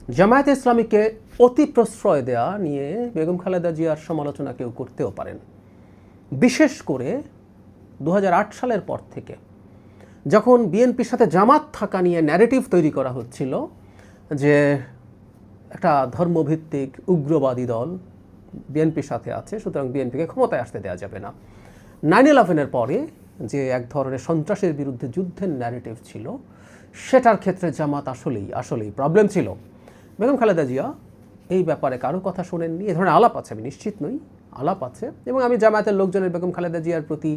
জামায়াতে ইসলামীকে অতি প্রশ্রয় দেওয়া নিয়ে বেগম খালেদা জিয়ার সমালোচনা কেউ করতেও পারেন। বিশেষ করে 2008 সালের পর থেকে যখন বিএনপির সাথে জামাত থাকা নিয়ে ন্যারেটিভ তৈরি করা হচ্ছিল যে একটা ধর্মভিত্তিক উগ্রবাদী দল বিএনপির সাথে আছে, সুতরাং বিএনপিকে ক্ষমতায় আসতে দেওয়া যাবে না। 9/11-এর পরে যে এক ধরনের সন্ত্রাসের বিরুদ্ধে যুদ্ধের ন্যারেটিভ ছিল, সেটার ক্ষেত্রে জামাত আসলেই প্রবলেম ছিল। বেগম খালেদা জিয়া এই ব্যাপারে কারো কথা শোনেননি। এ ধরনের আলাপ আছে, আমি নিশ্চিত নই, আলাপ আছে। এবং আমি জামায়াতের লোকজনের বেগম খালেদা জিয়ার প্রতি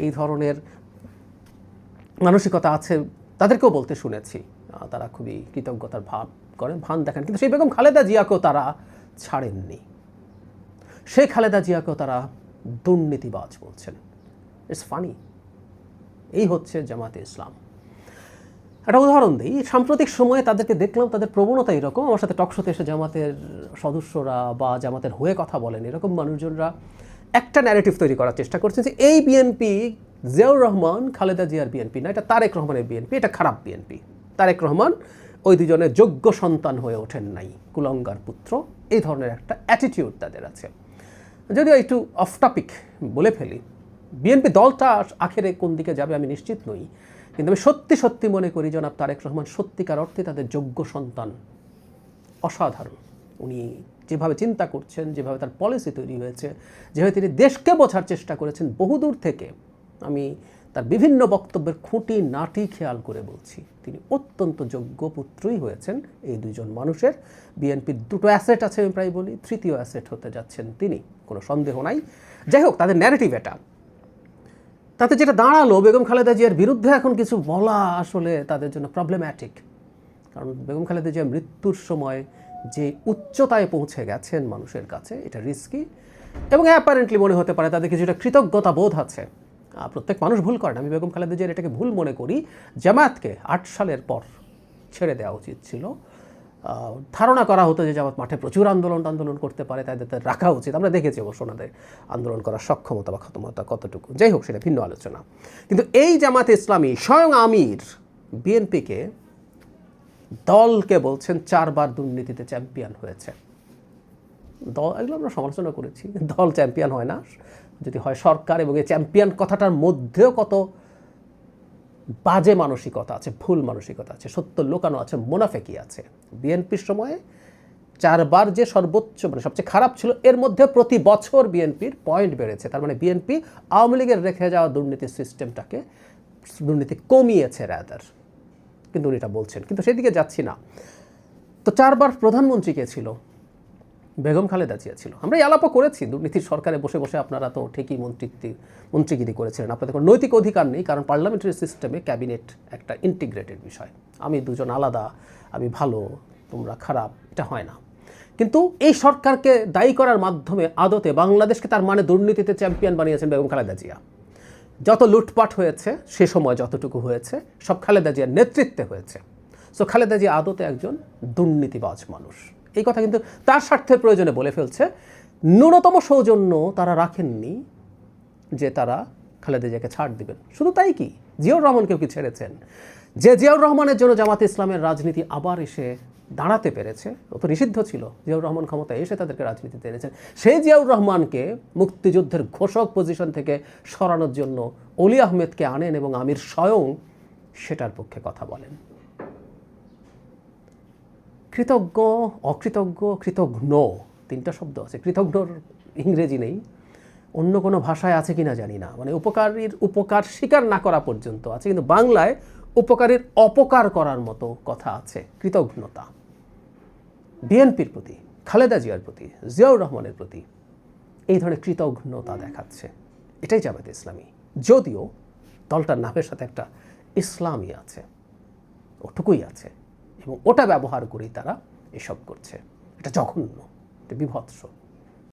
এই ধরনের মানসিকতা আছে তাদেরকেও বলতে শুনেছি। তারা খুবই কৃতজ্ঞতার ভান দেখান, কিন্তু সেই বেগম খালেদা জিয়াকেও তারা ছাড়েননি। সেই খালেদা জিয়াকেও তারা দুর্নীতিবাজ বলছেন। It's funny. এই হচ্ছে জামায়াতে ইসলাম। একটা উদাহরণ দিই, সাম্প্রতিক সময়ে তাদেরকে দেখলাম, তাদের প্রবণতা এরকম। আমার সাথে টকশোতে এসে জামাতের সদস্যরা বা জামাতের হয়ে কথা বলেন এরকম মানুষজনরা একটা ন্যারেটিভ তৈরি করার চেষ্টা করছেন যে এই বিএনপি জিয়াউর রহমান খালেদা জিয়ার বিএনপি না, এটা তারেক রহমানের বিএনপি, এটা খারাপ বিএনপি। তারেক রহমান ওই দুজনের যোগ্য সন্তান হয়ে ওঠেন নাই, কুলঙ্গার পুত্র। এই ধরনের একটা অ্যাটিটিউড তাদের আছে। যদিও একটু অফ টপিক বলে ফেলি, বিএনপি দলটা আখেরে কোন দিকে যাবে আমি নিশ্চিত নই, কিন্তু আমি সত্যি মনে করি জনাব তারেক রহমান সত্যিকার অর্থে তাদের যোগ্য সন্তান। অসাধারণ। উনি যেভাবে চিন্তা করছেন, যেভাবে তার পলিসি তৈরি হয়েছে, যেভাবে তিনি দেশকে বোঝার চেষ্টা করেছেন বহুদূর থেকে, আমি তার বিভিন্ন বক্তব্যের খুঁটি নাটি খেয়াল করে বলছি, তিনি অত্যন্ত যোগ্য পুত্রই হয়েছেন এই দুইজন মানুষের। বিএনপির দুটো অ্যাসেট আছে, আমি প্রায় বলি, তৃতীয় অ্যাসেট হতে যাচ্ছেন তিনি, কোনো সন্দেহ নাই। যাই হোক, তাদের ন্যারেটিভ এটা। তাতে যেটা দাঁড়ালো, বেগম খালেদা জিয়ার বিরুদ্ধে এখন কিছু বলা আসলে তাদের জন্য প্রবলেম্যাটিক। কারণ বেগম খালেদা জিয়া মৃত্যুর সময় যে উচ্চতায় পৌঁছে গেছেন মানুষের কাছে, এটা রিস্কি। এবং অ্যাপারেন্টলি মনে হতে পারে তাদের কিছুটা কৃতজ্ঞতা বোধ আছে। প্রত্যেক মানুষ ভুল করেন, আমি বেগম খালেদা জিয়ার এটাকে ভুল মনে করি। জামায়াতকে 8 সালের পর ছেড়ে দেওয়া উচিত ছিল। ধারণা করা হতো যে জামাত মাঠে প্রচুর আন্দোলন করতে পারে, তাদের রাখা উচিত। আমরা দেখেছি অবশ্য ওনাদের আন্দোলন করার সক্ষমতা বা ক্ষমতা কতটুকু। যাই হোক, সেটা ভিন্ন আলোচনা। কিন্তু এই জামাতে ইসলামী স্বয়ং আমির বিএনপিকে দলকে বলছেন 4 বার দুর্নীতিতে চ্যাম্পিয়ন হয়েছে। দল, এগুলো আমরা সমালোচনা করেছি, দল চ্যাম্পিয়ন হয় না, যদি হয় সরকার। এবং এই চ্যাম্পিয়ন কথাটার মধ্যেও কত বাজে মানসিকতা আছে, ভুল মানসিকতা আছে, সত্য লোকানো আছে, মুনাফেকি আছে। বিএনপির সময়ে 4 বার যে সর্বোচ্চ মানে সবচেয়ে খারাপ ছিল, এর মধ্যে প্রতি বছর বিএনপির পয়েন্ট বেড়েছে। তার মানে বিএনপি আওয়ামী লীগের রেখে যাওয়া দুর্নীতির সিস্টেমটাকে, দুর্নীতি কমিয়েছে রাদার। কিন্তু উনি এটা বলছেন, কিন্তু সেদিকে যাচ্ছি না। তো 4 বার প্রধানমন্ত্রী কে ছিল? বেগম খালেদা জিয়া ছিল। আমরা এই আলাপও করেছি, দুর্নীতির সরকারে বসে বসে আপনারা তো ঠিকই মন্ত্রীগিরি করেছিলেন, আপনাদের কোনো নৈতিক অধিকার নেই, কারণ পার্লামেন্টারি সিস্টেমে ক্যাবিনেট একটা ইন্টিগ্রেটেড বিষয়। আমি দুজন আলাদা, আমি ভালো তোমরা খারাপ, এটা হয় না। কিন্তু এই সরকারকে দায়ী করার মাধ্যমে আদতে বাংলাদেশকে তার মানে দুর্নীতিতে চ্যাম্পিয়ন বানিয়েছেন বেগম খালেদা জিয়া। যত লুটপাট হয়েছে সে সময় যতটুকু হয়েছে সব খালেদা জিয়ার নেতৃত্বে হয়েছে। সো খালেদা জিয়া আদতে একজন দুর্নীতিবাজ মানুষ। এই কথা কিন্তু তার স্বার্থের প্রয়োজনে বলে ফেলছে। ন্যূনতম সৌজন্য তারা রাখেননি যে তারা খালেদা জিয়াকে ছাড় দিবেন। শুধু তাই কি, জিয়াউর রহমানকেও কি ছেড়েছেন? যে জিয়াউর রহমানের জন্য জামাতে ইসলামের রাজনীতি আবার এসে দাঁড়াতে পেরেছে, ও তো নিষিদ্ধ ছিল, জিয়াউর রহমান ক্ষমতায় এসে তাদেরকে রাজনীতিতে এনেছেন। সেই জিয়াউর রহমানকে মুক্তিযুদ্ধের ঘোষক পজিশন থেকে সরানোর জন্য অলি আহমেদকে আনেন এবং আমির স্বয়ং সেটার পক্ষে কথা বলেন। কৃতজ্ঞ, অকৃতজ্ঞ, কৃতঘ্ন, 3টা শব্দ আছে। কৃতজ্ঞর ইংরেজি নেই, অন্য কোনো ভাষায় আছে কিনা জানি না, মানে উপকারীর উপকার স্বীকার না করা পর্যন্ত আছে, কিন্তু বাংলায় উপকারীর অপকার করার মতো কথা আছে, কৃতজ্ঞতা। বিএনপির প্রতি, খালেদা জিয়ার প্রতি, জিয়াউর রহমানের প্রতি এই ধরনের কৃতজ্ঞতা দেখাচ্ছে, এটাই জামায়াতে ইসলামী। যদিও দলটার নামের সাথে একটা ইসলামী আছে, ওটুকুই আছে, এবং ওটা ব্যবহার করেই তারা এসব করছে। এটা জঘন্য, এটা বিভৎস।